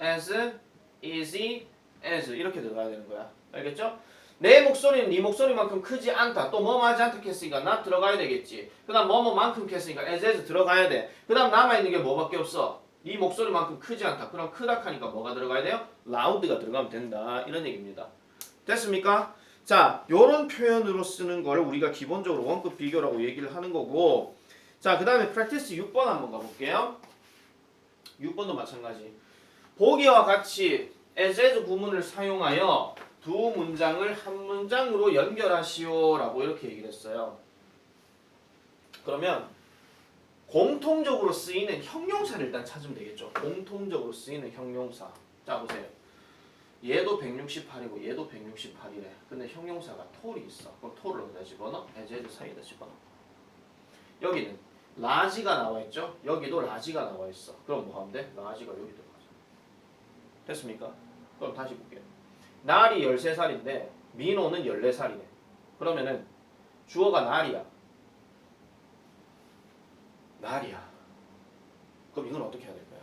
as, easy, as 이렇게 들어가야 되는 거야. 알겠죠? 내 목소리는 네 목소리만큼 크지 않다. 또 뭐뭐하지 않다 했으니까 not 들어가야 되겠지. 그 다음 뭐뭐만큼 했으니까 as 들어가야 돼. 그 다음 남아있는 게 뭐밖에 없어? 네 목소리만큼 크지 않다. 그럼 크다 하니까 뭐가 들어가야 돼요? loud가 들어가면 된다. 이런 얘기입니다. 됐습니까? 자, 요런 표현으로 쓰는 걸 우리가 기본적으로 원급 비교라고 얘기를 하는 거고 자, 그 다음에 practice 6번 한번 가볼게요. 6번도 마찬가지. 보기와 같이 as 구문을 사용하여 두 문장을 한 문장으로 연결하시오 라고 이렇게 얘기를 했어요. 그러면 공통적으로 쓰이는 형용사를 일단 찾으면 되겠죠. 공통적으로 쓰이는 형용사. 자, 보세요. 얘도 168이고 얘도 168이래. 근데 형용사가 톨이 있어. 그럼 톨을 어디다 집어넣어? as 사이에다 집어넣어. 여기는 라지가 나와있죠. 여기도 라지가 나와있어. 그럼 뭐 하면 돼? 라지가 여기 들어가죠. 됐습니까? 그럼 다시 볼게요. 날이 13살인데 민호는 14살이네. 그러면은 주어가 날이야. 날이야. 그럼 이건 어떻게 해야 될까요?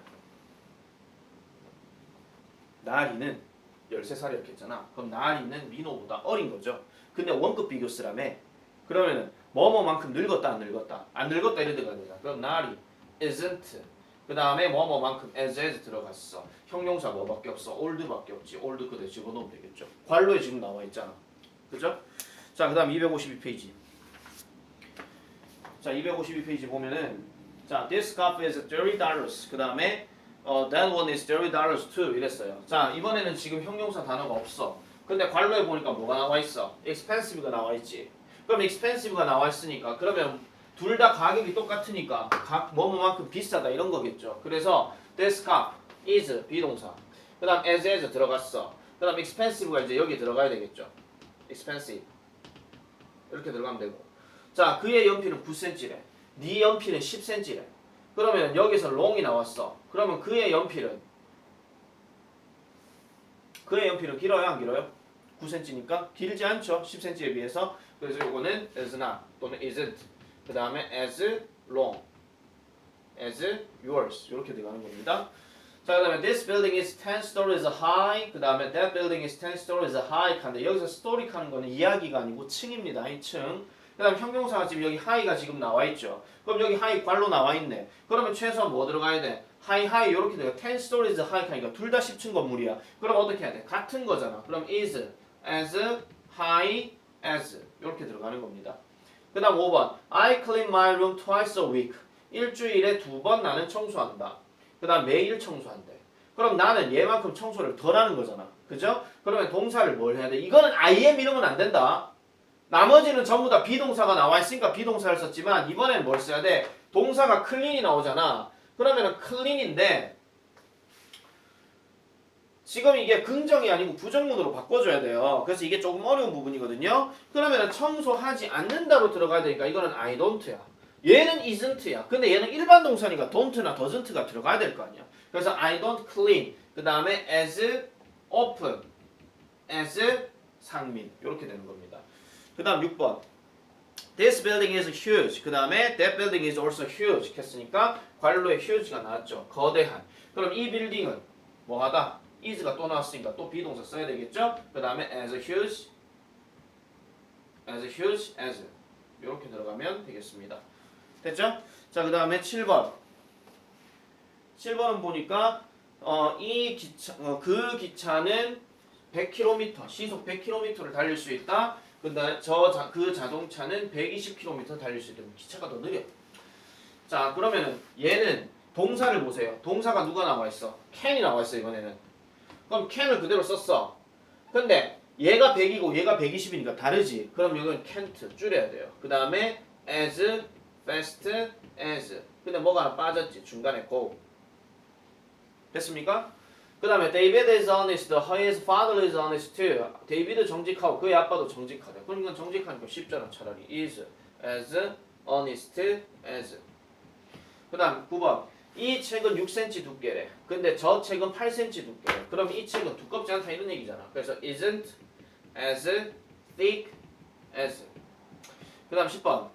나리는 13살이었겠 했잖아. 그럼 나리는 민호보다 어린 거죠. 근데 원급 비교 쓰라며. 그러면은 뭐뭐만큼 늙었다 안 늙었다. 안 늙었다 이래 들어가야 되잖아. 그럼 나리 isn't. 그 다음에 뭐뭐만큼 as 들어갔어. 형용사 뭐밖에 없어? old밖에 없지. old 그대로 집어넣으면 되겠죠. 관로에 지금 나와 있잖아. 그죠? 자, 그 다음 252페이지. 자, 252페이지 보면은 자, this cup is $30. 그 다음에 that one is $30 too 이랬어요. 자, 이번에는 지금 형용사 단어가 없어. 근데 관로에 보니까 뭐가 나와 있어? expensive가 나와 있지. 그럼 expensive가 나와 있으니까 그러면 둘 다 가격이 똑같으니까 각 뭐뭐만큼 비싸다 이런 거겠죠. 그래서 this cup is 비동사. 그다음 as 들어갔어. 그다음 expensive가 이제 여기 들어가야 되겠죠. expensive 이렇게 들어가면 되고. 자, 그의 연필은 9cm래. 네 연필은 10cm래. 그러면 여기서 long이 나왔어. 그러면 그의 연필은 길어요, 안 길어요? 9cm니까 길지 않죠. 10cm에 비해서. 그래서 요거는 is not 또는 isn't. 그 다음에 as long, as yours 이렇게 들어가는 겁니다. 자, 그 다음에 this building is 10 stories high. 그 다음에 that building is 10 stories high. 근데 여기서 story 하는 거는 이야기가 아니고 층입니다. 이 층. 그 다음 형용사가 지금 여기 high가 지금 나와 있죠. 그럼 여기 high 관로 나와 있네. 그러면 최소한 뭐 들어가야 돼? high 이렇게 돼요. 10 stories high 하니까 둘 다 10층 건물이야. 그럼 어떻게 해야 돼? 같은 거잖아. 그럼 is as high as 이렇게 들어가는 겁니다. 그 다음 5번 I clean my room twice a week. 일주일에 2번 나는 청소한다. 그 다음 매일 청소한대. 그럼 나는 얘만큼 청소를 덜 하는 거잖아. 그죠? 그러면 동사를 뭘 해야 돼? 이거는 I am 이러면 안 된다. 나머지는 전부 다 비동사가 나와 있으니까 비동사를 썼지만 이번엔 뭘 써야 돼? 동사가 clean이 나오잖아. 그러면은 clean인데 지금 이게 긍정이 아니고 부정문으로 바꿔줘야 돼요. 그래서 이게 조금 어려운 부분이거든요. 그러면은 청소하지 않는다로 들어가야 되니까 이거는 I don't야. 얘는 isn't야. 근데 얘는 일반 동사니까 don't나 doesn't가 들어가야 될 거 아니야. 그래서 I don't clean. 그 다음에 as often, as 상민 이렇게 되는 겁니다. 그 다음 6번 This building is huge. 그 다음에 that building is also huge. 했으니까 관로에 huge가 나왔죠. 거대한. 그럼 이 빌딩은 뭐하다? is가 또 나왔으니까 또 비동사 써야 되겠죠? 그 다음에 as huge as 이렇게 들어가면 되겠습니다. 됐죠? 자, 그 다음에 7번. 7번은 보니까 이 기차, 그 기차는 100km, 시속 100km를 달릴 수 있다. 근데 그 자동차는 120km 달릴 수 있다. 기차가 더 느려. 자, 그러면은 얘는 동사를 보세요. 동사가 누가 나와 있어? can이 나와 있어 이번에는. 그럼 can을 그대로 썼어. 근데 얘가 100이고 얘가 120이니까 다르지. 그럼 여기는 can't 줄여야 돼요. 그 다음에 as fast as. 근데 뭐가 하나 빠졌지. 중간에 go. 됐습니까? 그 다음에 David is honest, his father is honest too. 데이비드 정직하고 그의 아빠도 정직하다. 그러니까 정직하니까 쉽잖아 차라리. is as honest as. 그 다음 9번. 이 책은 6cm 두께래. 근데 저 책은 8cm 두께래. 그럼 이 책은 두껍지 않다 이런 얘기잖아. 그래서 isn't as thick as. 그 다음 10번.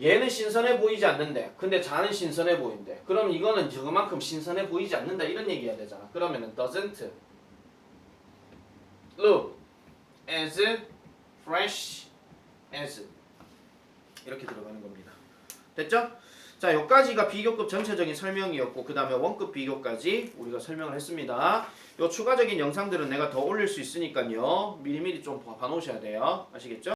얘는 신선해 보이지 않는데 근데 자는 신선해 보인대. 그럼 이거는 저만큼 신선해 보이지 않는다 이런 얘기해야 되잖아. 그러면은 doesn't look as fresh as 이렇게 들어가는 겁니다. 됐죠? 자, 여기까지가 비교급 전체적인 설명이었고 그 다음에 원급 비교까지 우리가 설명을 했습니다. 요 추가적인 영상들은 내가 더 올릴 수 있으니까요. 미리미리 좀 봐놓으셔야 돼요. 아시겠죠?